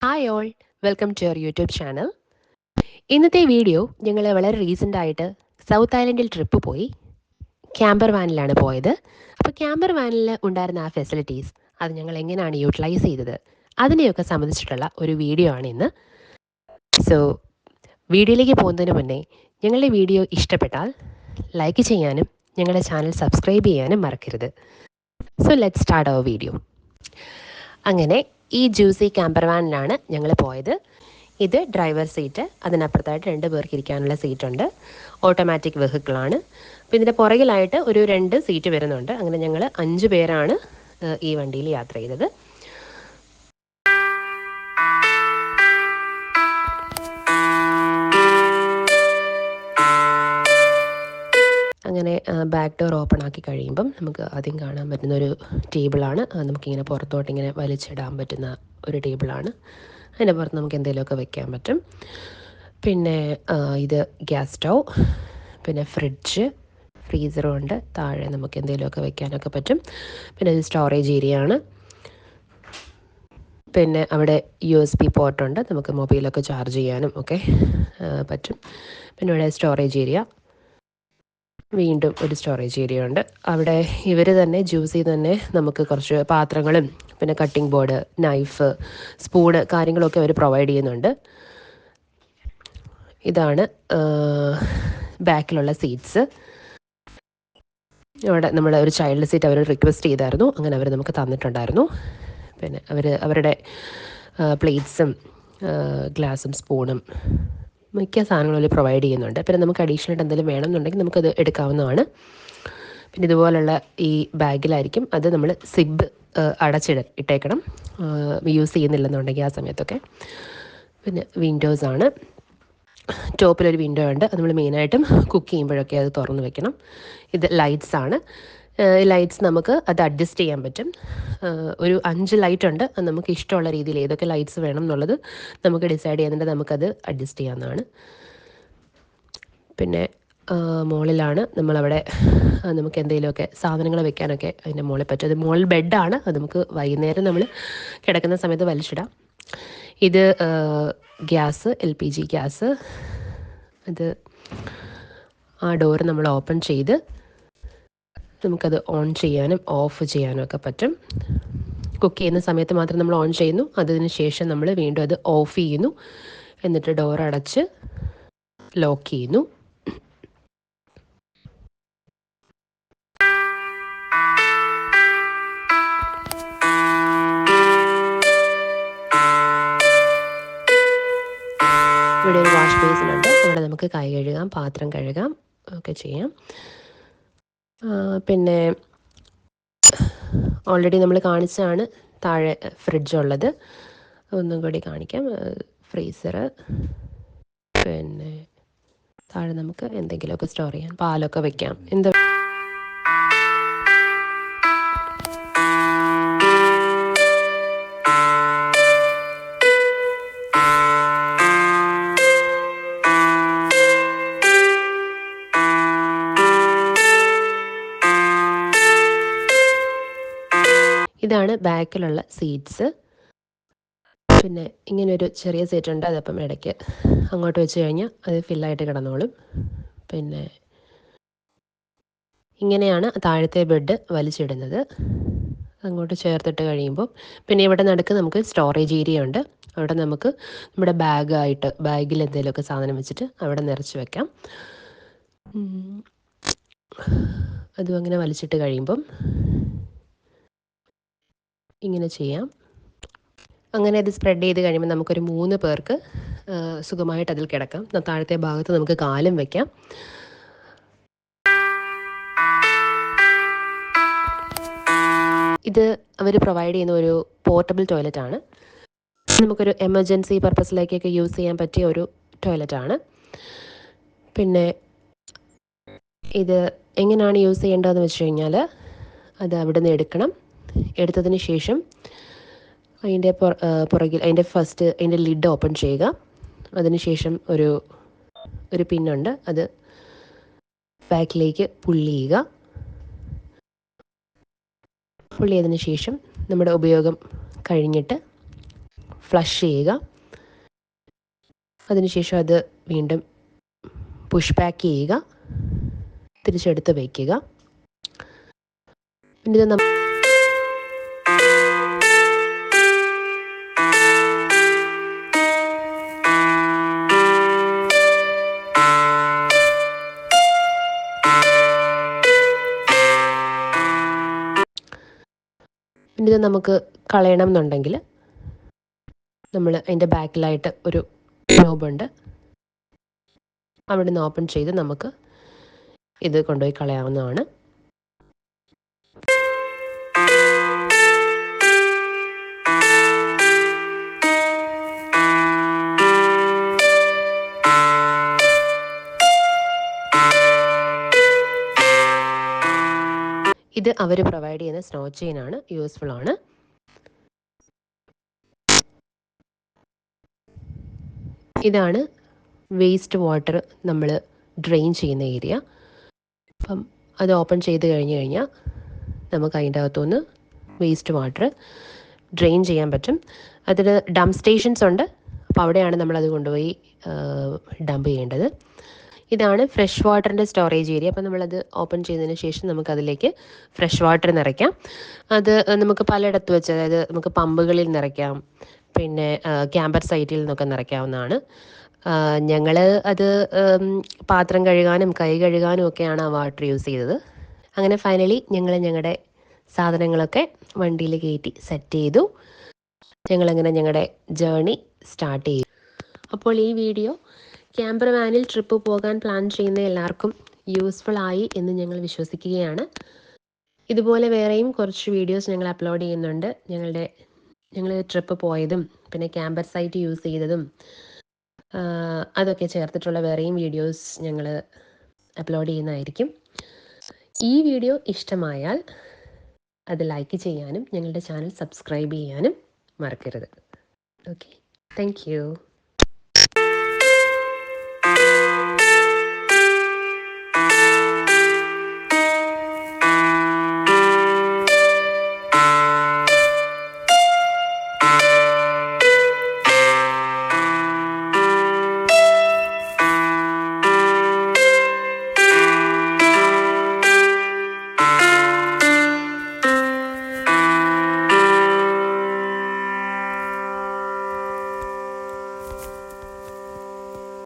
Hi all, welcome to your YouTube channel. ഇന്നത്തെ video ഞങ്ങൾ വളരെ റീസെൻ്റ് ആയിട്ട് സൗത്ത് ഐലൻഡിൽ ട്രിപ്പ് പോയി. ക്യാമ്പർ വാനിലാണ് പോയത്. അപ്പോൾ ക്യാമ്പർ വാനിൽ ഉണ്ടായിരുന്ന ആ ഫെസിലിറ്റീസ് അത് ഞങ്ങൾ എങ്ങനെയാണ് യൂട്ടിലൈസ് ചെയ്തത് അതിനെയൊക്കെ സംബന്ധിച്ചിട്ടുള്ള ഒരു വീഡിയോ ആണ് ഇന്ന്. സോ വീഡിയോയിലേക്ക് പോകുന്നതിന് മുന്നേ ഞങ്ങളുടെ വീഡിയോ ഇഷ്ടപ്പെട്ടാൽ ലൈക്ക് ചെയ്യാനും ഞങ്ങളുടെ ചാനൽ സബ്സ്ക്രൈബ് ചെയ്യാനും മറക്കരുത്. So let's start our video. അങ്ങനെ ഈ ജ്യൂസി ക്യാമ്പർ വാനിലാണ് ഞങ്ങൾ പോയത്. ഇത് ഡ്രൈവർ സീറ്റ്, അതിനപ്പുറത്തായിട്ട് 2 പേർക്ക് ഇരിക്കാനുള്ള സീറ്റുണ്ട്. ഓട്ടോമാറ്റിക് വെഹിക്കിളാണ്. അപ്പോൾ ഇതിൻ്റെ പുറകിലായിട്ട് ഒരു 2 സീറ്റ് വരുന്നുണ്ട്. അങ്ങനെ ഞങ്ങൾ 5 പേരാണ് ഈ വണ്ടിയിൽ യാത്ര ചെയ്തത്. അങ്ങനെ ബാക്ക് ഡോർ ഓപ്പൺ ആക്കി കഴിയുമ്പം നമുക്ക് ആദ്യം കാണാൻ പറ്റുന്ന ഒരു ടേബിളാണ്. നമുക്കിങ്ങനെ പുറത്തോട്ടിങ്ങനെ വലിച്ചിടാൻ പറ്റുന്ന ഒരു ടേബിളാണ്. അതിൻ്റെ പുറത്ത് നമുക്ക് എന്തെങ്കിലുമൊക്കെ വെക്കാൻ പറ്റും. പിന്നെ ഇത് ഗ്യാസ് സ്റ്റൗ, പിന്നെ ഫ്രിഡ്ജ്, ഫ്രീസറും ഉണ്ട്. താഴെ നമുക്ക് എന്തെങ്കിലുമൊക്കെ വെക്കാനൊക്കെ പറ്റും. പിന്നെ ഇത് സ്റ്റോറേജ് ഏരിയ ആണ്. പിന്നെ അവിടെ USB പോർട്ടുണ്ട്, നമുക്ക് മൊബൈലൊക്കെ ചാർജ് ചെയ്യാനും ഒക്കെ പറ്റും. പിന്നെ ഇവിടെ സ്റ്റോറേജ് ഏരിയ, വീണ്ടും ഒരു സ്റ്റോറേജ് ഏരിയ ഉണ്ട്. അവിടെ ഇവർ തന്നെ ജ്യൂസിൽ തന്നെ നമുക്ക് കുറച്ച് പാത്രങ്ങളും പിന്നെ കട്ടിംഗ് ബോർഡ്, നൈഫ്, സ്പൂണ് കാര്യങ്ങളൊക്കെ അവർ പ്രൊവൈഡ് ചെയ്യുന്നുണ്ട്. ഇതാണ് ബാക്കിലുള്ള സീറ്റ്സ്. അവിടെ നമ്മൾ ഒരു ചൈൽഡ് സീറ്റ് അവർ റിക്വസ്റ്റ് ചെയ്തായിരുന്നു, അങ്ങനെ അവർ നമുക്ക് തന്നിട്ടുണ്ടായിരുന്നു. പിന്നെ അവരുടെ പ്ലേറ്റ്സും ഗ്ലാസും സ്പൂണും മിക്ക സാധനങ്ങളും അവർ പ്രൊവൈഡ് ചെയ്യുന്നുണ്ട്. പിന്നെ നമുക്ക് അഡീഷണൽ എന്തെങ്കിലും വേണമെന്നുണ്ടെങ്കിൽ നമുക്കത് എടുക്കാവുന്നതാണ്. പിന്നെ ഇതുപോലുള്ള ഈ ബാഗിലായിരിക്കും അത് നമ്മൾ സിബ് ഇട്ടേക്കണം, യൂസ് ചെയ്യുന്നില്ലെന്നുണ്ടെങ്കിൽ ആ സമയത്തൊക്കെ. പിന്നെ വിൻഡോസാണ്. ടോപ്പിലൊരു വിൻഡോ ഉണ്ട്, അത് നമ്മൾ മെയിനായിട്ടും കുക്ക് ചെയ്യുമ്പോഴൊക്കെ അത് തുറന്ന് വെക്കണം. ഇത് ലൈറ്റ്സ് ആണ്. ലൈറ്റ്സ് നമുക്ക് അത് അഡ്ജസ്റ്റ് ചെയ്യാൻ പറ്റും. ഒരു 5 ലൈറ്റ് ഉണ്ട്. നമുക്ക് ഇഷ്ടമുള്ള രീതിയിൽ ഏതൊക്കെ ലൈറ്റ്സ് വേണം എന്നുള്ളത് നമുക്ക് ഡിസൈഡ് ചെയ്യുന്നുണ്ട്, നമുക്കത് അഡ്ജസ്റ്റ് ചെയ്യാവുന്നതാണ്. പിന്നെ മുകളിലാണ് നമ്മളവിടെ നമുക്ക് എന്തെങ്കിലുമൊക്കെ സാധനങ്ങൾ വെക്കാനൊക്കെ അതിൻ്റെ മുകളിൽ പറ്റും. അത് മുകളിൽ ബെഡാണ്, അത് നമുക്ക് വൈകുന്നേരം നമ്മൾ കിടക്കുന്ന സമയത്ത് വലിച്ചിടാം. ഇത് ഗ്യാസ്, LPG ഗ്യാസ്. അത് ആ ഡോറ് നമ്മൾ ഓപ്പൺ ചെയ്ത് നമുക്കത് ഓൺ ചെയ്യാനും ഓഫ് ചെയ്യാനും ഒക്കെ പറ്റും. കുക്ക് ചെയ്യുന്ന സമയത്ത് മാത്രം നമ്മൾ ഓൺ ചെയ്യുന്നു, അതിന് ശേഷം നമ്മൾ വീണ്ടും അത് ഓഫ് ചെയ്യുന്നു. എന്നിട്ട് ഡോർ അടച്ച് ലോക്ക് ചെയ്യുന്നു. ഇവിടെ ഒരു വാഷ് ബേസിൻ ഉണ്ട്, അവിടെ നമുക്ക് കൈ കഴുകാം, പാത്രം കഴുകാം ഒക്കെ ചെയ്യാം. പിന്നെ ഓൾറെഡി നമ്മൾ കാണിച്ചാണ് താഴെ ഫ്രിഡ്ജ് ഉള്ളത്, ഒന്നും കൂടി കാണിക്കാം. ഫ്രീസറ്, പിന്നെ താഴെ നമുക്ക് എന്തെങ്കിലുമൊക്കെ സ്റ്റോർ ചെയ്യാം, പാലൊക്കെ വെക്കാം. ഇതാണ് ബാക്കിലുള്ള സീറ്റ്സ്. പിന്നെ ഇങ്ങനൊരു ചെറിയ സീറ്റ് ഉണ്ട്, അതപ്പം ഇടയ്ക്ക് അങ്ങോട്ട് വെച്ച് കഴിഞ്ഞാൽ അത് ഫില്ലായിട്ട് കിടന്നോളും. പിന്നെ ഇങ്ങനെയാണ് താഴത്തെ ബെഡ് വലിച്ചിടുന്നത്, അങ്ങോട്ട് ചേർത്തിട്ട് കഴിയുമ്പോൾ. പിന്നെ ഇവിടെ നടുക്ക് നമുക്ക് സ്റ്റോറേജ് ഏരിയ ഉണ്ട്, അവിടെ നമുക്ക് നമ്മുടെ ബാഗിൽ എന്തെങ്കിലുമൊക്കെ സാധനം വെച്ചിട്ട് അവിടെ നിറച്ച് വെക്കാം. അതും അങ്ങനെ വലിച്ചിട്ട് കഴിയുമ്പം ഇങ്ങനെ ചെയ്യാം. അങ്ങനെ അത് സ്പ്രെഡ് ചെയ്ത് കഴിയുമ്പോൾ നമുക്കൊരു 3 പേർക്ക് സുഖമായിട്ട് അതിൽ കിടക്കാം. താഴത്തെ ഭാഗത്ത് നമുക്ക് കാലും വയ്ക്കാം. ഇത് അവർ പ്രൊവൈഡ് ചെയ്യുന്ന ഒരു പോർട്ടബിൾ ടോയ്ലറ്റ് ആണ്. നമുക്കൊരു എമർജൻസി പർപ്പസിലേക്കൊക്കെ യൂസ് ചെയ്യാൻ പറ്റിയ ഒരു ടോയ്ലറ്റാണ്. പിന്നെ ഇത് എങ്ങനെയാണ് യൂസ് ചെയ്യേണ്ടതെന്ന് വെച്ച് കഴിഞ്ഞാൽ, അത് അവിടെ നിന്ന് എടുത്തതിന് ശേഷം അതിൻ്റെ പുറകിൽ അതിൻ്റെ ലിഡ് ഓപ്പൺ ചെയ്യുക. അതിനുശേഷം ഒരു പിന്നുണ്ട്, അത് ബാക്കിലേക്ക് പുള്ളി ചെയ്യുക. പുള്ളി ചെയ്തതിന് ശേഷം നമ്മുടെ ഉപയോഗം കഴിഞ്ഞിട്ട് ഫ്ലഷ് ചെയ്യുക. അതിനുശേഷം അത് വീണ്ടും പുഷ് ബാക്ക് ചെയ്യുക, തിരിച്ചെടുത്ത് വയ്ക്കുക. പിന്നെ ഇത് നമുക്ക് കളയണം എന്നുണ്ടെങ്കിൽ നമ്മൾ അതിൻ്റെ ബാക്കിലായിട്ട് ഒരു നോബുണ്ട്, അവിടെ നിന്ന് ഓപ്പൺ ചെയ്ത് നമുക്ക് ഇത് കൊണ്ടുപോയി കളയാവുന്നതാണ്. ഇത് അവർ പ്രൊവൈഡ് ചെയ്യുന്ന സ്നോ ചെയിനാണ്, യൂസ്ഫുൾ ആണ്. ഇതാണ് വേസ്റ്റ് വാട്ടർ നമ്മൾ ഡ്രെയിൻ ചെയ്യുന്ന ഏരിയ. അപ്പം അത് ഓപ്പൺ ചെയ്ത് കഴിഞ്ഞാൽ നമുക്ക് അതിൻ്റെ അകത്തുനിന്ന് വേസ്റ്റ് വാട്ടർ ഡ്രെയിൻ ചെയ്യാൻ പറ്റും. അതിൽ ഡംപ് സ്റ്റേഷൻസ് ഉണ്ട്, അപ്പോൾ അവിടെയാണ് നമ്മളത് കൊണ്ടുപോയി ഡംപ് ചെയ്യേണ്ടത്. ഇതാണ് ഫ്രഷ് വാട്ടറിൻ്റെ സ്റ്റോറേജ് ഏരിയ. അപ്പോൾ നമ്മളത് ഓപ്പൺ ചെയ്തതിന് ശേഷം നമുക്കതിലേക്ക് ഫ്രഷ് വാട്ടർ നിറയ്ക്കാം. അത് നമുക്ക് പലയിടത്ത് വെച്ച്, അതായത് നമുക്ക് പമ്പുകളിൽ നിറയ്ക്കാം, പിന്നെ ക്യാമ്പർ സൈറ്റിൽ നിന്നൊക്കെ നിറയ്ക്കാവുന്നതാണ്. ഞങ്ങൾ അത് പാത്രം കഴുകാനും കൈ കഴുകാനും ഒക്കെയാണ് ആ വാട്ടർ യൂസ് ചെയ്തത്. അങ്ങനെ ഫൈനലി ഞങ്ങൾ ഞങ്ങളുടെ സാധനങ്ങളൊക്കെ വണ്ടിയിൽ കയറ്റി സെറ്റ് ചെയ്തു. ഞങ്ങളങ്ങനെ ഞങ്ങളുടെ ജേർണി സ്റ്റാർട്ട് ചെയ്തു. അപ്പോൾ ഈ വീഡിയോ ക്യാമ്പർ വാനിൽ ട്രിപ്പ് പോകാൻ പ്ലാൻ ചെയ്യുന്ന എല്ലാവർക്കും യൂസ്ഫുൾ ആയി എന്ന് ഞങ്ങൾ വിശ്വസിക്കുകയാണ്. ഇതുപോലെ വേറെയും കുറച്ച് വീഡിയോസ് ഞങ്ങൾ അപ്ലോഡ് ചെയ്യുന്നുണ്ട്. ഞങ്ങൾ ട്രിപ്പ് പോയതും പിന്നെ ക്യാമ്പർ സൈറ്റ് യൂസ് ചെയ്തതും അതൊക്കെ ചേർത്തിട്ടുള്ള വേറെയും വീഡിയോസ് ഞങ്ങൾ അപ്ലോഡ് ചെയ്യുന്നതായിരിക്കും. ഈ വീഡിയോ ഇഷ്ടമായാൽ അത് ലൈക്ക് ചെയ്യാനും ഞങ്ങളുടെ ചാനൽ സബ്സ്ക്രൈബ് ചെയ്യാനും മറക്കരുത്. Okay, thank you.